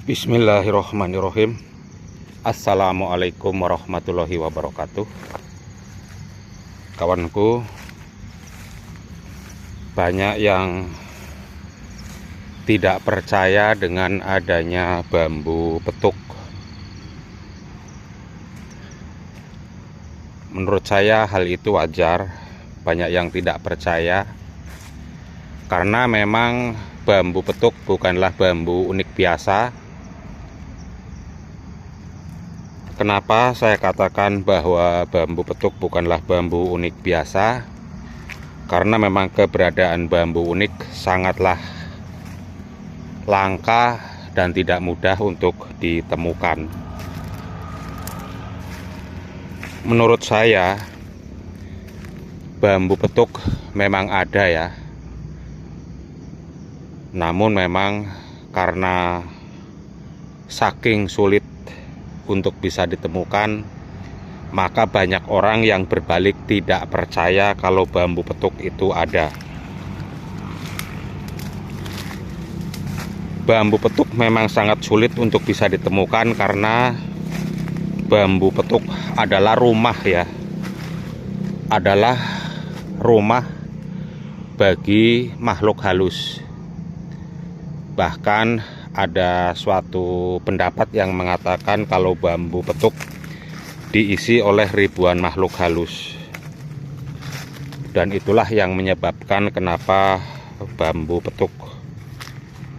Bismillahirrohmanirrohim. Assalamualaikum warahmatullahi wabarakatuh. Kawanku, banyak yang tidak percaya dengan adanya bambu petuk. Menurut saya hal itu wajar. Banyak yang tidak percaya karena memang bambu petuk bukanlah bambu unik biasa. Kenapa saya katakan bahwa bambu petuk bukanlah bambu unik biasa? Karena memang keberadaan bambu unik sangatlah langka dan tidak mudah untuk ditemukan. Menurut saya, bambu petuk memang ada ya. Namun memang karena saking sulit untuk bisa ditemukan, maka banyak orang yang berbalik tidak percaya kalau bambu petuk itu ada. Bambu petuk memang sangat sulit untuk bisa ditemukan karena bambu petuk adalah rumah ya. Adalah rumah bagi makhluk halus. Bahkan ada suatu pendapat yang mengatakan kalau bambu petuk diisi oleh ribuan makhluk halus. Dan itulah yang menyebabkan kenapa bambu petuk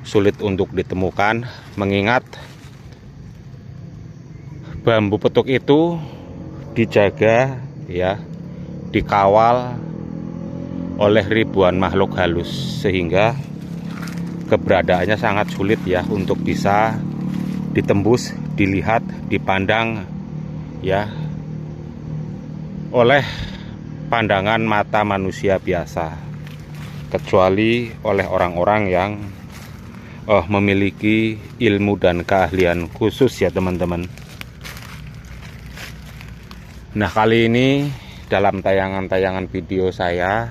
sulit untuk ditemukan, mengingat bambu petuk itu dijaga ya, dikawal oleh ribuan makhluk halus, sehingga keberadaannya sangat sulit ya untuk bisa ditembus, dilihat, dipandang ya oleh pandangan mata manusia biasa, kecuali oleh orang-orang yang memiliki ilmu dan keahlian khusus ya teman-teman. Nah, kali ini dalam tayangan-tayangan video saya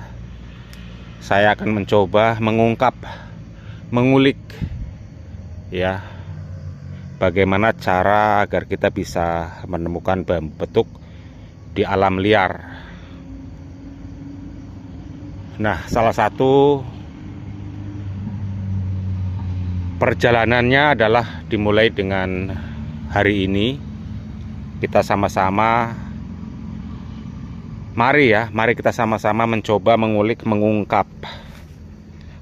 akan mencoba mengulik ya, bagaimana cara agar kita bisa menemukan bambu petuk di alam liar. Nah, salah satu perjalanannya adalah dimulai dengan hari ini. Kita sama-sama mari kita sama-sama mencoba mengungkap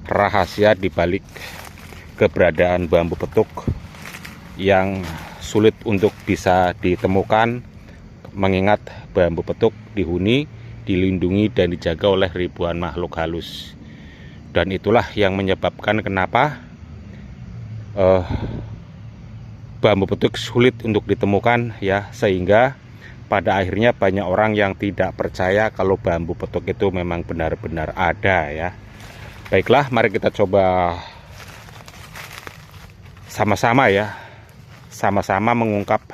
rahasia di balik keberadaan bambu petuk yang sulit untuk bisa ditemukan, mengingat bambu petuk dihuni, dilindungi dan dijaga oleh ribuan makhluk halus. Dan itulah yang menyebabkan kenapa bambu petuk sulit untuk ditemukan ya, sehingga pada akhirnya banyak orang yang tidak percaya kalau bambu petuk itu memang benar-benar ada ya. Baiklah, mari kita coba sama-sama mengungkap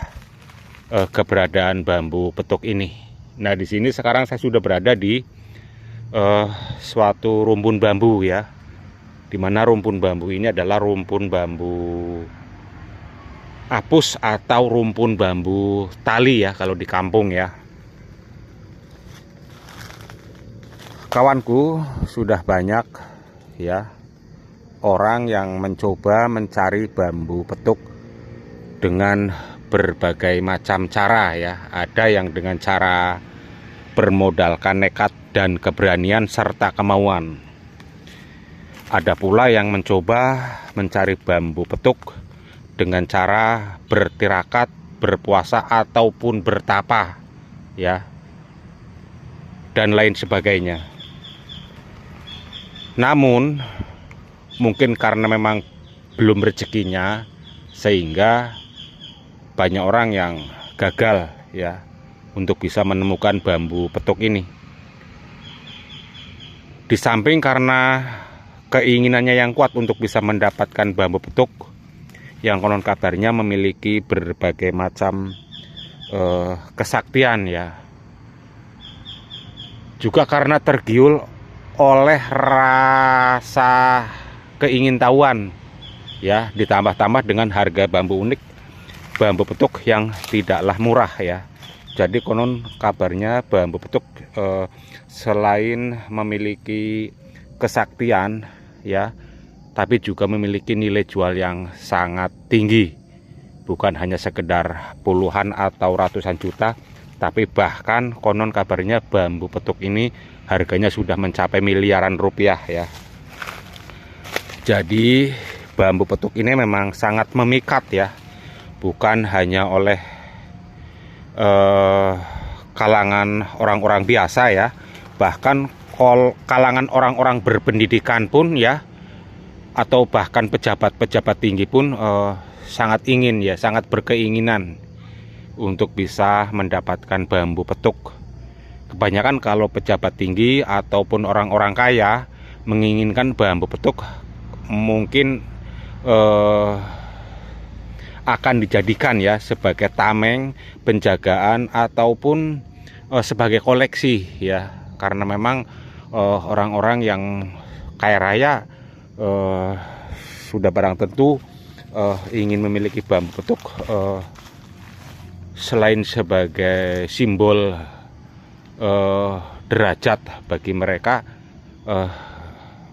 keberadaan bambu petuk ini. Nah, di sini sekarang saya sudah berada di suatu rumpun bambu ya, dimana rumpun bambu ini adalah rumpun bambu apus atau rumpun bambu tali ya kalau di kampung ya. Kawanku, sudah banyak ya orang yang mencoba mencari bambu petuk dengan berbagai macam cara ya. Ada yang dengan cara bermodalkan nekat dan keberanian serta kemauan. Ada pula yang mencoba mencari bambu petuk dengan cara bertirakat, berpuasa ataupun bertapa ya, dan lain sebagainya. Namun mungkin karena memang belum rezekinya, sehingga banyak orang yang gagal ya untuk bisa menemukan bambu petuk ini. Di samping karena keinginannya yang kuat untuk bisa mendapatkan bambu petuk yang konon kabarnya memiliki berbagai macam kesaktian ya, juga karena tergiur oleh rasa keingintahuan ya, ditambah-tambah dengan harga bambu unik, bambu petuk yang tidaklah murah ya. Jadi konon kabarnya bambu petuk selain memiliki kesaktian ya, tapi juga memiliki nilai jual yang sangat tinggi. Bukan hanya sekedar puluhan atau ratusan juta, tapi bahkan konon kabarnya bambu petuk ini harganya sudah mencapai miliaran rupiah ya. Jadi bambu petuk ini memang sangat memikat ya, bukan hanya oleh kalangan orang-orang biasa ya, bahkan kalangan orang-orang berpendidikan pun ya, atau bahkan pejabat-pejabat tinggi pun sangat ingin ya, sangat berkeinginan untuk bisa mendapatkan bambu petuk. Kebanyakan kalau pejabat tinggi ataupun orang-orang kaya menginginkan bambu petuk, mungkin akan dijadikan ya sebagai tameng, penjagaan, ataupun sebagai koleksi ya. Karena memang orang-orang yang kaya raya sudah barang tentu ingin memiliki bambu petuk selain sebagai simbol derajat bagi mereka,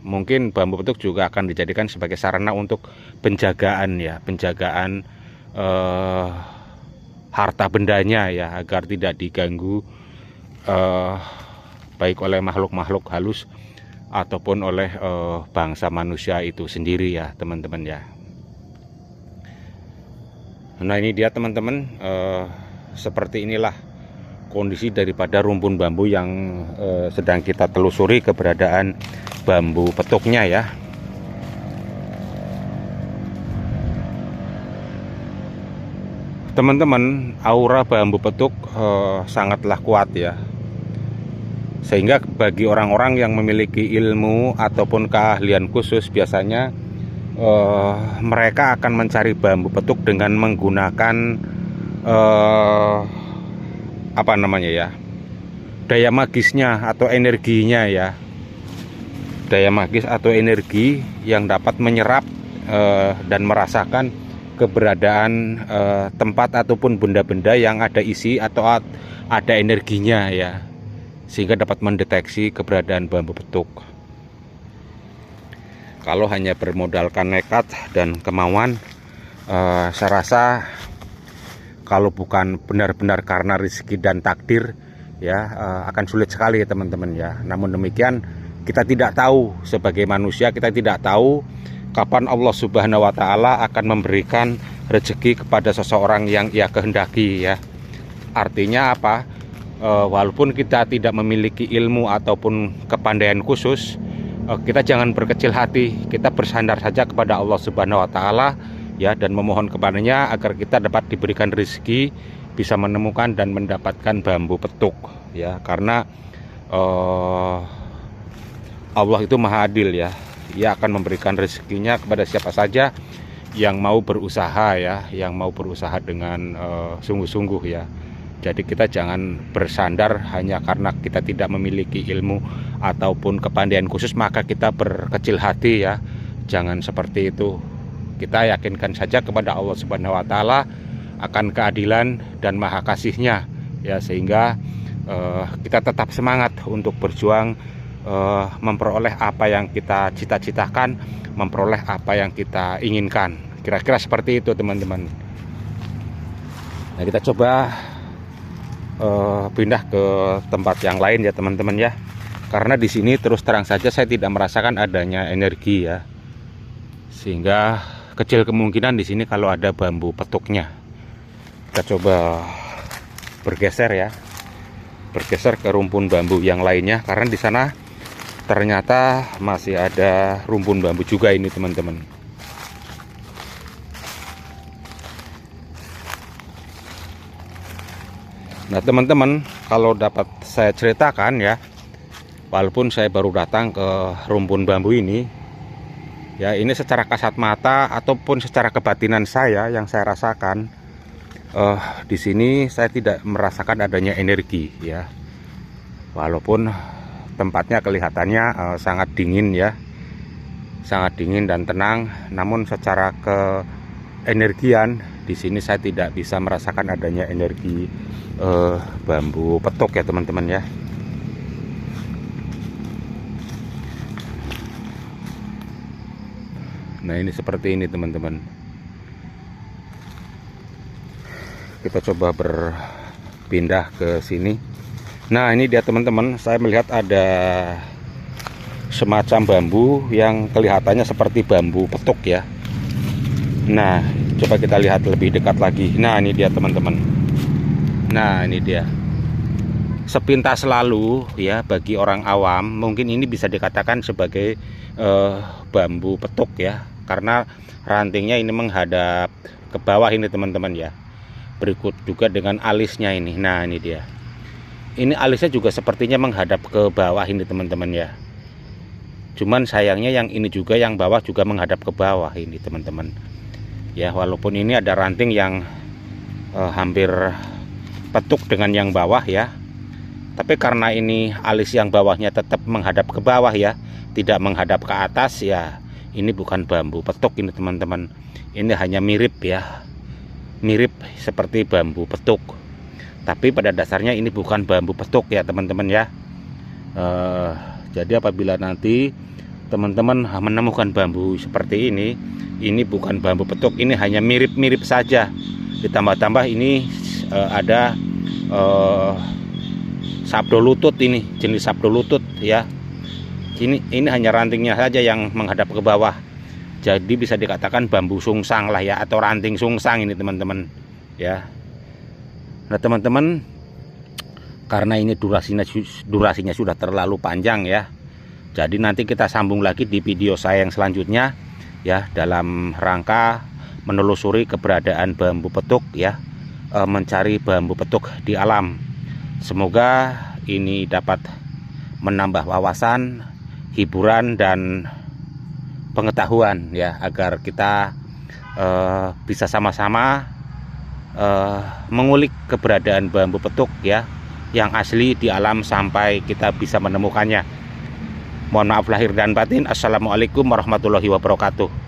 mungkin bambu petuk juga akan dijadikan sebagai sarana untuk penjagaan ya, penjagaan harta bendanya ya, agar tidak diganggu baik oleh makhluk-makhluk halus ataupun oleh bangsa manusia itu sendiri ya teman-teman ya. Nah ini dia teman-teman, seperti inilah kondisi daripada rumpun bambu yang sedang kita telusuri keberadaan bambu petuknya ya. Teman-teman, aura bambu petuk sangatlah kuat ya, sehingga bagi orang-orang yang memiliki ilmu ataupun keahlian khusus, biasanya mereka akan mencari bambu petuk dengan menggunakan apa namanya ya, daya magisnya atau energinya ya, daya magis atau energi yang dapat menyerap dan merasakan keberadaan tempat ataupun benda-benda yang ada isi atau ada energinya ya, sehingga dapat mendeteksi keberadaan bambu petuk. Kalau hanya bermodalkan nekat dan kemauan, saya rasa kalau bukan benar-benar karena rezeki dan takdir ya, akan sulit sekali ya teman-teman ya. Namun demikian, kita tidak tahu, sebagai manusia kita tidak tahu kapan Allah Subhanahu wa Ta'ala akan memberikan rezeki kepada seseorang yang ia kehendaki ya. Artinya apa? Walaupun kita tidak memiliki ilmu ataupun kepandaian khusus, kita jangan berkecil hati, kita bersandar saja kepada Allah Subhanahu wa Ta'ala ya, dan memohon kepadanya agar kita dapat diberikan rezeki, bisa menemukan dan mendapatkan bambu petuk ya. Karena Allah itu maha adil ya, Ia akan memberikan rezekinya kepada siapa saja yang mau berusaha ya, yang mau berusaha dengan sungguh-sungguh ya. Jadi kita jangan bersandar hanya karena kita tidak memiliki ilmu ataupun kepandaian khusus maka kita berkecil hati ya. Jangan seperti itu. Kita yakinkan saja kepada Allah Subhanahu wa Ta'ala akan keadilan dan maha kasihnya ya, sehingga kita tetap semangat untuk berjuang, memperoleh apa yang kita cita-citakan, memperoleh apa yang kita inginkan. Kira-kira seperti itu teman-teman. Nah kita coba pindah ke tempat yang lain ya teman-teman ya, karena di sini terus terang saja saya tidak merasakan adanya energi ya, sehingga kecil kemungkinan di sini kalau ada bambu petuknya. Kita coba bergeser ya, bergeser ke rumpun bambu yang lainnya, karena di sana ternyata masih ada rumpun bambu juga ini teman-teman. Nah teman-teman, kalau dapat saya ceritakan ya, walaupun saya baru datang ke rumpun bambu ini ya, ini secara kasat mata ataupun secara kebatinan saya yang saya rasakan, di sini saya tidak merasakan adanya energi ya, walaupun tempatnya kelihatannya sangat dingin ya, sangat dingin dan tenang. Namun secara keenergian di sini saya tidak bisa merasakan adanya energi bambu petuk ya teman-teman ya. Nah ini seperti ini teman-teman. Kita coba berpindah ke sini. Nah ini dia teman-teman, saya melihat ada semacam bambu yang kelihatannya seperti bambu petuk ya. Nah coba kita lihat lebih dekat lagi. Nah ini dia teman-teman. Nah ini dia. Sepintas lalu ya, bagi orang awam mungkin ini bisa dikatakan sebagai bambu petuk ya, karena rantingnya ini menghadap ke bawah ini teman-teman ya. Berikut juga dengan alisnya ini. Nah ini dia. Ini alisnya juga sepertinya menghadap ke bawah ini teman-teman ya. Cuman sayangnya yang ini juga, yang bawah juga menghadap ke bawah ini teman-teman ya. Walaupun ini ada ranting yang hampir petuk dengan yang bawah ya, tapi karena ini alis yang bawahnya tetap menghadap ke bawah ya, tidak menghadap ke atas ya, ini bukan bambu petuk ini teman-teman. Ini hanya mirip ya, mirip seperti bambu petuk, tapi pada dasarnya ini bukan bambu petuk ya teman-teman ya. Jadi apabila nanti teman-teman menemukan bambu seperti ini bukan bambu petuk, ini hanya mirip-mirip saja. Ditambah-tambah ini ada sabdo lutut, ini jenis sabdo lutut ya. Ini hanya rantingnya saja yang menghadap ke bawah. Jadi bisa dikatakan bambu sungsang lah ya, atau ranting sungsang ini teman-teman ya. Nah teman-teman, karena ini durasinya sudah terlalu panjang ya, jadi nanti kita sambung lagi di video saya yang selanjutnya ya, dalam rangka menelusuri keberadaan bambu petuk ya, mencari bambu petuk di alam. Semoga ini dapat menambah wawasan, hiburan, dan pengetahuan ya, agar kita bisa sama-sama mengulik keberadaan bambu petuk ya, yang asli di alam sampai kita bisa menemukannya. Mohon maaf lahir dan batin. Assalamualaikum warahmatullahi wabarakatuh.